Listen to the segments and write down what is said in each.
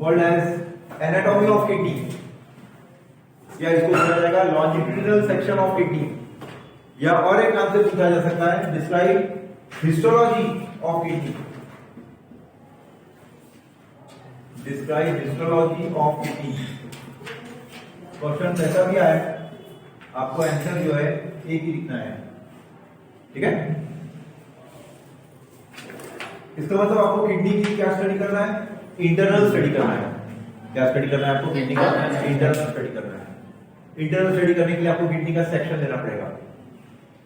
Called as anatomy of kidney, या इसको कहा जाएगा लॉन्जिट्यूडिनल सेक्शन ऑफ किडनी, या और एक नाम से पूछा जा सकता है describe histology of kidney, describe histology of kidney. Question ऐसा भी आया, आपको आंसर जो है एक ही लिखना है, ठीक है। इसका मतलब आपको किडनी की क्या स्टडी करना है, इंटरनल स्टडी करना है। क्या स्टडी करना है आपको किडनी का, इंटरनल स्टडी करना है। इंटरनल स्टडी करने के लिए आपको किडनी का सेक्शन लेना पड़ेगा,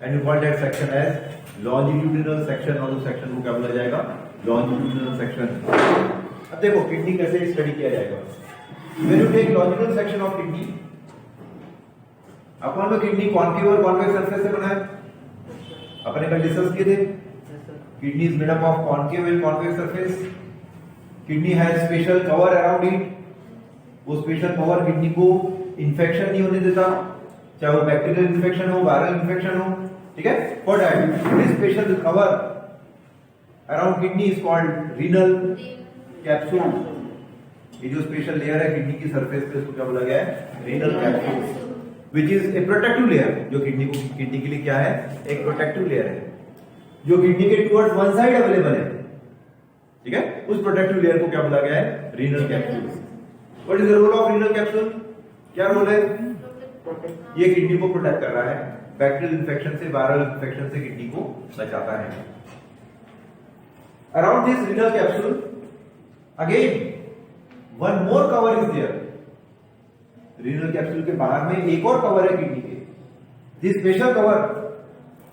and you call that section as longitudinal section, और उस सेक्शन को क्या बोला जाएगा, लॉन्जिट्यूडिनल सेक्शन। अब देखो किडनी कैसे स्टडी किया जाएगा। When you take longitudinal section of kidney, अपन में किडनी कॉन्केव और कॉन्वेक्स सरफेस से बना है, अपने कल डिस्कस किए थे। Kidney is made up of concave and convex surface. Kidney has special cover around it, वो स्पेशल कवर किडनी को इंफेक्शन नहीं होने देता, चाहे वो बैक्टीरियल इंफेक्शन हो, वायरल इंफेक्शन हो, ठीक है। For that this special cover around kidney is called renal capsule. ये जो स्पेशल लेयर है किडनी की सरफेस पे, उसको क्या बोला गया है, renal capsule, which is a protective layer. जो किडनी के लिए क्या है, एक प्रोटेक्टिव लेयर है, जो किडनी के टुवर्ड्स वन साइड अवेलेबल है, ठीक है। उस प्रोटेक्टिव लेयर को क्या बोला गया है, renal capsule. What is the role of renal capsule, क्या रोल है, ये किडनी को प्रोटेक्ट कर रहा है, बैक्टीरियल इंफेक्शन से, वायरल इंफेक्शन से किडनी को बचाता है। Around this renal capsule again one more cover is there. Renal capsule के बाहर में एक और कवर है किडनी के, this special cover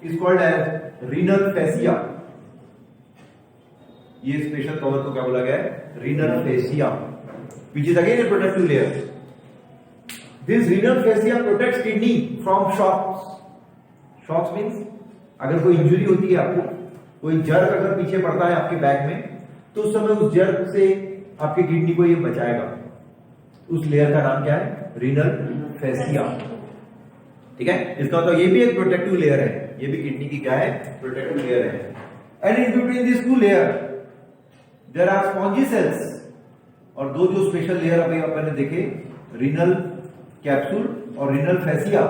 is called as renal fascia. ये स्पेशल कवर को क्या बोला गया है, renal fascia, which is again a protective layer. This renal fascia protects kidney from shocks. Shocks means अगर कोई इंजरी होती है आपको, कोई जर्क अगर पीछे पड़ता है आपके बैक में, तो उस समय उस जर्क से आपकी किडनी को ये बचाएगा। उस लेयर का नाम क्या है, रीनल फेसिया, ठीक है। इसका तो ये भी एक प्रोटेक्टिव लेयर है, ये भी किडनी की क्या है, प्रोटेक्टिव लेयर है। And in between this two layer there are spongy cells. और दो जो स्पेशल लेयर अभी अपन ने देखे, रीनल कैप्सूल और रीनल फेसिया,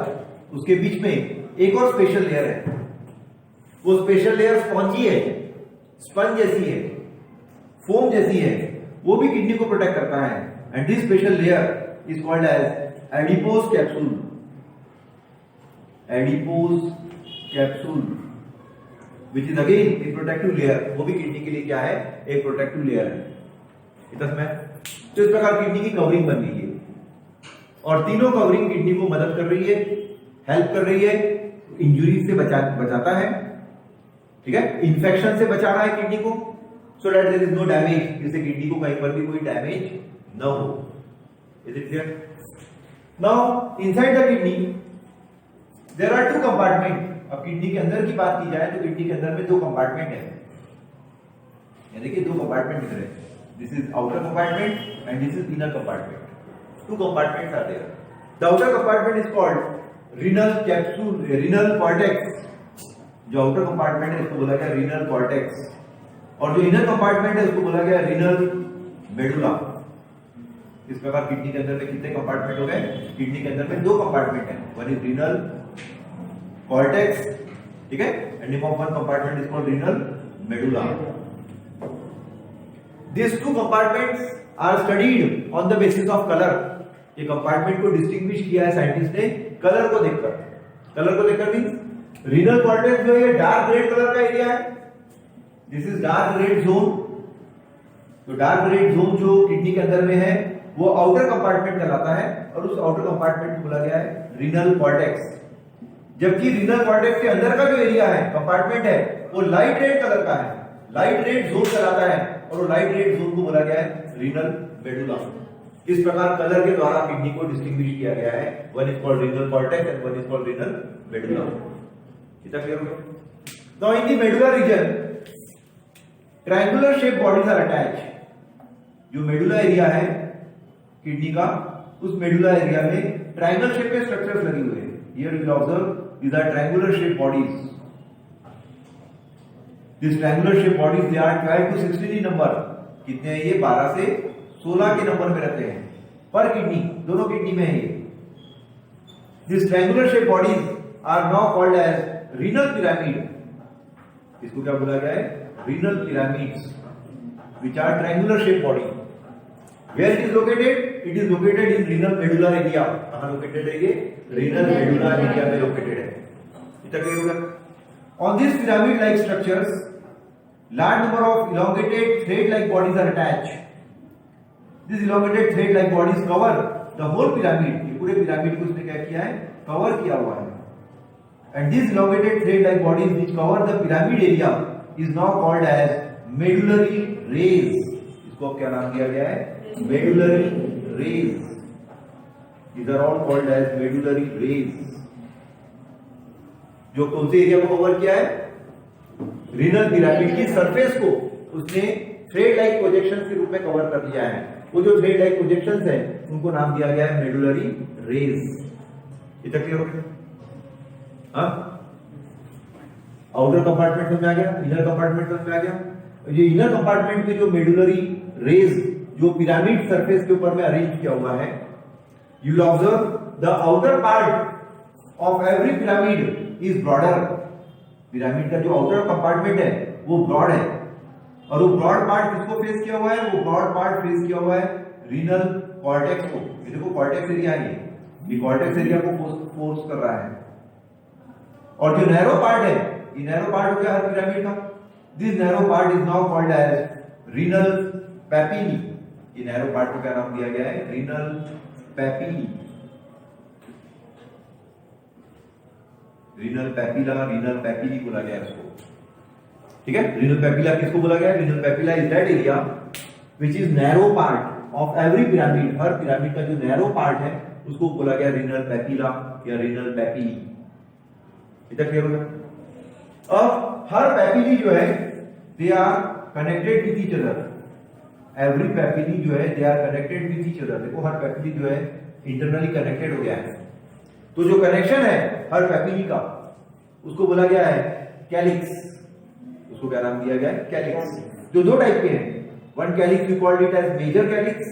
उसके बीच में एक और स्पेशल लेयर है। वो स्पेशल लेयर स्पॉन्जी है, स्पंज जैसी है, फोम जैसी है, वो भी किडनी को प्रोटेक्ट करता है। And this special layer is called as adipose capsule. Adipose capsule which is again a protective layer, वो भी किडनी के लिए क्या है, एक प्रोटेक्टिव लेयर है। तो इस प्रकार किडनी की कवरिंग बन गई है, और तीनों कवरिंग किडनी को मदद कर रही है, हेल्प कर रही है, इंजुरी से बचाता है, ठीक है, इंफेक्शन से बचा रहा है किडनी को, so that there is no damage, जिससे किडनी को कहीं पर भी कोई डैमेज न हो। Is it clear? Now inside the kidney there are two compartment. अब किडनी के अंदर की बात की जाए तो किडनी के अंदर में दो कंपार्टमेंट है, यानी कि दो कंपार्टमेंट दिख रहे हैं। This is outer compartment and this is inner compartment. Two compartments are there. The outer compartment is called renal capsule, renal cortex. जो outer compartment है इसको बोला गया renal cortex, और जो inner compartment है उसको बोला गया renal medulla. इस प्रकार किडनी के अंदर में कितने कंपार्टमेंट हो गए, किडनी के अंदर में दो कंपार्टमेंट है, one is renal cortex, ठीक है, and name of one compartment is called renal medulla. These two compartments are studied on the basis of color. ये कंपार्टमेंट को डिस्टिंग्विश किया है साइंटिस्ट ने कलर को देखकर। कलर को देखकर मींस रीनल कॉर्टेक्स जो है डार्क रेड कलर का एरिया है, this is dark red zone. तो डार्क रेड जोन जो किडनी के अंदर में है वो आउटर कंपार्टमेंट कहलाता है, और उस आउटर कंपार्टमेंट को बोला गया है रीनल कॉर्टेक्स। जबकि रीनल कॉर्टेक्स के अंदर का जो एरिया है, कंपार्टमेंट है, वो लाइट रेड कलर का है, लाइट रेड जोन कहलाता है, और लाइट रेड जोन को बोला गया है रीनल मेडुला। इस प्रकार कलर के द्वारा किडनी को डिस्टिंग्विश किया गया है, one is called renal cortex and one is called renal medulla. इतना क्लियर हो गया? Now in the medulla region triangular shape bodies are attached. जो मेडुला एरिया है किडनी का, उस मेडुला एरिया में ट्रायंगल शेप के स्ट्रक्चर्स लगे हुए हैं। Here you will observe these are triangular shape bodies. This triangular shape bodies they are 12 to 16 in number. कितने हैं ये? 12 से 16 के नंबर में रहते हैं पर किडनी, दोनों किडनी में है ये। This triangular shape bodies are now called as renal pyramid. इसको क्या बोला गया है? Renal pyramids which are triangular shape body. Where it is located? It is located in renal medulla area. कहां लोकेटेड है ये? रीनल मेडुला एरिया में located है। इतना क्लियर होगा? On this pyramid like structures large number of elongated thread like bodies are attached. These elongated thread like bodies cover the whole pyramid. ये पूरे pyramid को इसने क्या किया है? कवर किया हुआ है। And these elongated thread like bodies which cover the pyramid area is now called as medullary rays. इसको क्या नाम दिया गया है? Medullary rays. These are all called as medullary rays. जो कौन से एरिया को कवर किया है? रीनल पिरामिड की सरफेस को उसने थ्रेड लाइक प्रोजेक्शंस के रूप में कवर कर लिया है। वो जो थ्रेड लाइक प्रोजेक्शंस है उनको नाम दिया गया है मेडुलरी रेज। इतना क्लियर हो गया? हाँ, आउटर कंपार्टमेंट में आ गया, इनर कंपार्टमेंट में आ गया। ये इनर कंपार्टमेंट में जो मेडुलरी रेज जो पिरामिड सरफेस के ऊपर में अरेंज किया हुआ है, you will observe the outer part of every pyramid is broader. Pyramid का जो आउटर कंपार्टमेंट है वो ब्रॉड है, और वो ब्रॉड पार्ट किसको फेस किया हुआ है? वो ब्रॉड पार्ट फेस किया हुआ है रीनल कॉर्टेक्स को। ये देखो कॉर्टेक्स एरिया है, ये कॉर्टेक्स एरिया को फोर्स कर रहा है। और जो नैरो पार्ट है, ये नैरो पार्ट हो गया हर पिरामिड का। This narrow part is now called as renal papillae. ये नैरो पार्ट को क्या नाम दिया गया है? Renal papillae. Renal papilla, renal papillae बोला गया इसको। ठीक है, रीनल पैपिला किसको बोला गया? Renal papilla is that area which is narrow part of every pyramid. हर पिरामिड का जो नैरो पार्ट है उसको बोला गया रीनल पैपिला या रीनल पैपिली। इतना क्लियर हो गया? अब हर पैपिली जो है they are connected with each other. Every papillae जो है they are connected with each other. देखो हर पैपिली जो है इंटरनली कनेक्टेड हो गया है। तो जो कनेक्शन है हर पैपिली का उसको बोला गया है कैलिक्स। उसको क्या नाम दिया गया है? कैलिक्स। जो दो टाइप के हैं, one calyx we called it as major calyx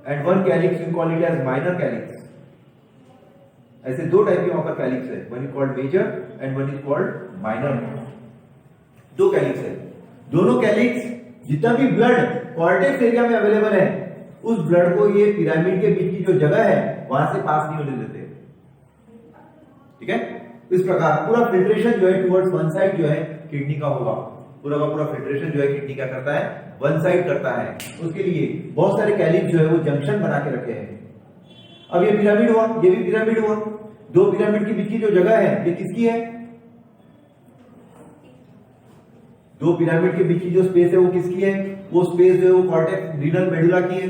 and one calyx we called it as minor calyx. ऐसे दो टाइप के वहां पर कैलिक्स है, one is called major and one is called minor. दो कैलिक्स है। दोनों कैलिक्स जितना भी ब्लड कॉर्टेक्स एरिया में अवेलेबल है उस ब्लड को ये पिरामिड के बीच की जो जगह है वहां से पास नहीं होने देते। ठीक है, इस प्रकार पूरा फिल्ट्रेशन जो है टुवर्ड्स वन साइड जो है किडनी का होगा। पूरा का पूरा फिल्ट्रेशन जो है किडनी क्या करता है? वन साइड करता है। उसके लिए बहुत सारे कैलिक्स जो है वो जंक्शन बना के रखे हैं। अब ये पिरामिड हुआ, ये भी पिरामिड हुआ। दो पिरामिड के बीच की जो जगह है ये किसकी है? दो पिरामिड के बीच की जो स्पेस है वो किसकी है? वो स्पेस जो है वो कॉर्टेक्स रीनल मेडुला की है।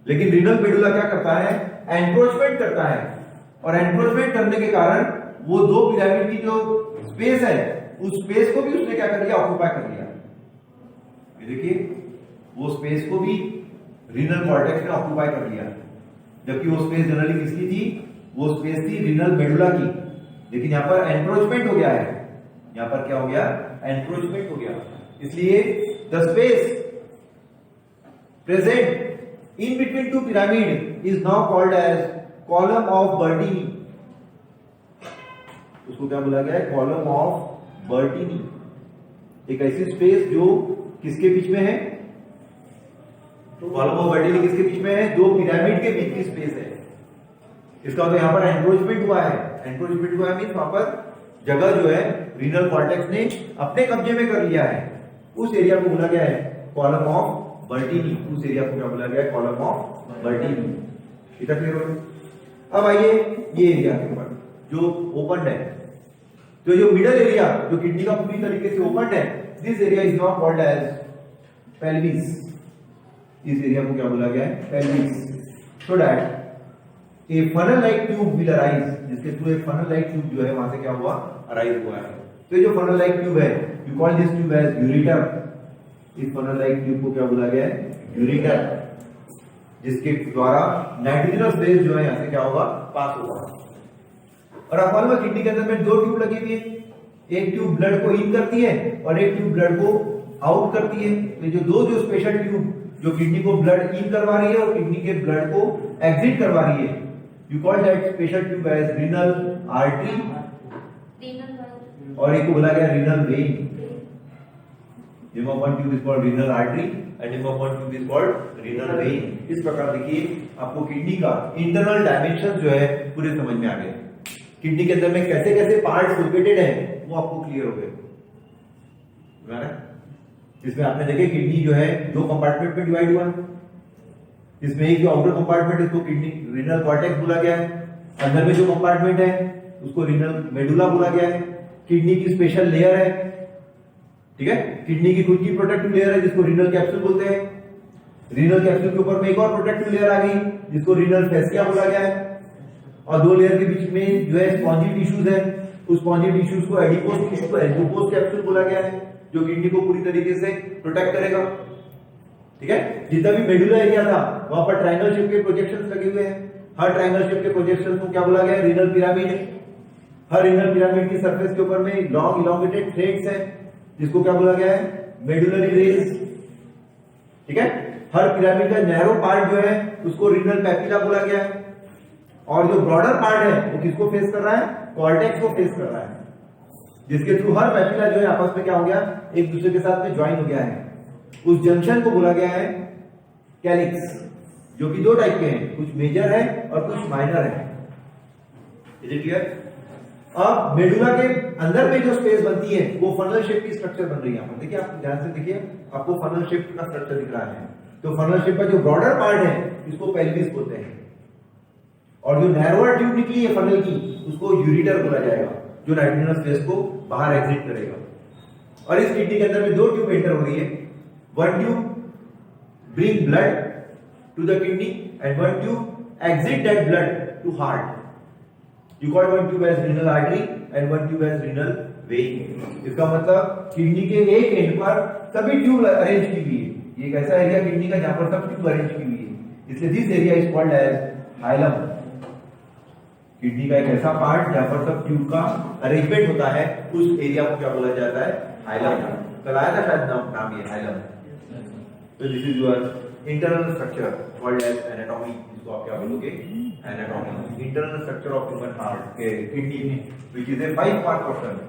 लेकिन रीनल मेडुला क्या करता है? एनक्रोचमेंट करता है, और एनक्रोचमेंट करने के कारण वो दो पिरामिड की जो स्पेस है उस स्पेस को भी उसने क्या कर लिया? ऑक्युपाई कर लिया। ये देखिए वो स्पेस को भी रीनल कॉर्टेक्स ने ऑक्युपाई कर लिया, जबकि वो स्पेस जनरली किसकी थी? वो स्पेस थी रीनल मेडुला की। लेकिन यहां पर एनक्रोचमेंट हो गया है। यहां पर क्या हो गया? एनक्रोचमेंट हो गया। इसलिए the space present in between two pyramid is now called as column of Bertini. उसको क्या बोला गया है? Column of Bertini. एक ऐसी स्पेस जो किसके बीच में है? कॉलम ऑफ बर्टीनी किसके बीच में है? दो पिरामिड के बीच की स्पेस है। इसका मतलब यहां पर एनक्रोचमेंट हुआ है। एनक्रोचमेंट हुआ है मींस वहां पर जगह जो है रीनल कॉर्टेक्स ने अपने कब्जे में कर लिया है। उस एरिया को बोला गया है कॉलम ऑफ बर्टीनी। उस एरिया को क्या बोला गया है? Column of बर्टीनी। इतना क्लियर हो गया? अब आइए ये एरिया के ऊपर जो ओपन है, तो जो मिडल एरिया जो किडनी का पूरी तरीके से ओपन है, this area is not called as pelvis. इस एरिया को क्या बोला गया है? Pelvis. So that a funnel like tube will arise, जिसके थ्रू एक फनल लाइक ट्यूब जो है वहां से क्या हुआ? अराइज हुआ है। तो ये जो फनल लाइक ट्यूब है you call this tube as ureter. इस फनल लाइक ट्यूब को क्या बोला गया है? यूरेटर, जिसके द्वारा नाइट्रोजनस बेस जो है यहां से क्या होगा? पास होगा। और आप मालूम है किडनी के अंदर में दो ट्यूब लगी हुई है। एक ट्यूब ब्लड को इन करती है और एक ट्यूब ब्लड को आउट करती है। तो जो दो जो स्पेशल ट्यूब जो किडनी को ब्लड इन करवा रही है और किडनी के ब्लड को एग्जिट करवा रही है। You call that special tube as renal artery, और एक को बोला गया renal vein. Limb of one tube is called renal artery and limb of one tube is called renal vein। इस प्रकार देखिए आपको किडनी का इंटरनल डायमेंशन जो है पूरे समझ में आ गए। किडनी के अंदर में कैसे कैसे पार्ट्स लोकेटेड है वो आपको क्लियर हो गए। इसमें आपने देखे किडनी जो है दो कंपार्टमेंट में डिवाइड हुआ है। इसमें एक जो आउटर कंपार्टमेंट है उसको किडनी रीनल कॉर्टेक्स बोला गया है। अंदर में जो कंपार्टमेंट है उसको रीनल मेडुला बोला गया है। किडनी की स्पेशल लेयर है, ठीक है। किडनी की खुद की प्रोटेक्टिव लेयर है जिसको रीनल कैप्सूल बोलते हैं। रीनल कैप्सूल के ऊपर में एक और प्रोटेक्टिव लेयर आ गई जिसको रीनल फेसिया बोला गया है। और दो लेयर के बीच में जो है स्पॉन्जी टिश्यूज है, उस स्पॉन्जी टिश्यूज को एडिपोज टिश्यू को एडिपोज कैप्सूल बोला गया है जो किडनी को पूरी तरीके से प्रोटेक्ट करेगा, ठीक है। जितना भी मेडुला एरिया था वहां पर ट्रायंगल शेप के प्रोजेक्शंस लगे हुए हैं। हर ट्रायंगल शेप के प्रोजेक्शंस को क्या बोला गया है? Renal pyramid. हर रीनल पिरामिड की सरफेस के ऊपर में लॉन्ग इलोंगेटेड थ्रेड्स है जिसको क्या बोला गया है? मेडुलरी रेस, ठीक है। हर पिरामिड का नैरो पार्ट जो है उसको रीनल पैपिला बोला गया है, और जो ब्रॉडर पार्ट है वो किसको फेस कर रहा है? कॉर्टेक्स को फेस कर रहा है, जिसके थ्रू हर पैपिला जो है आपस में क्या हो गया? एक दूसरे के साथ में ज्वाइन हो गया है। उस जंक्शन को बोला गया है कैलिक्स, जो कि दो टाइप के हैं, कुछ मेजर है और कुछ माइनर है। Is it clear? अब मेडुला के अंदर में जो स्पेस बनती है वो फनल शेप की स्ट्रक्चर बन रही है। यहाँ पर देखिए, आप ध्यान से देखिए, आपको फनल शेप का स्ट्रक्चर दिख रहा है। तो फनल शेप का जो ब्रॉडर पार्ट है इसको पेल्विस बोलते हैं, और जो नैरोअर ट्यूब निकली है फनल की उसको यूरिटर बोला जाएगा, जो नाइट्रोजनस गैस को बाहर एग्जिट करेगा। और इस किडनी के अंदर में दो ट्यूब एंटर हो रही है। One tube bring blood to the kidney and one tube exit that blood to heart. You call one tube as renal artery and one tube as renal vein। इसका मतलब kidney के एक and पर सभी tube arrange की हुई है। ये एक ऐसा एरिया किडनी का जहां पर सब ट्यूब अरेंज की हुई है, इसलिए this area is called as hilum. Kidney का एक ऐसा पार्ट जहां पर सब ट्यूब का अरेंजमेंट होता है, उस एरिया को क्या बोला जाता है? हाइलम। कल आया था शायद नाम ये हाइलम। तो this is your internal structure called as anatomy. इसको आप क्या बोलोगे? Anatomy, internal structure of human heart के किडनी में, which is a 5 mark question.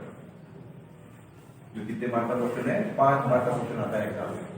जो कितने मार्क का क्वेश्चन है? 5 मार्क का क्वेश्चन आता है एग्जाम में।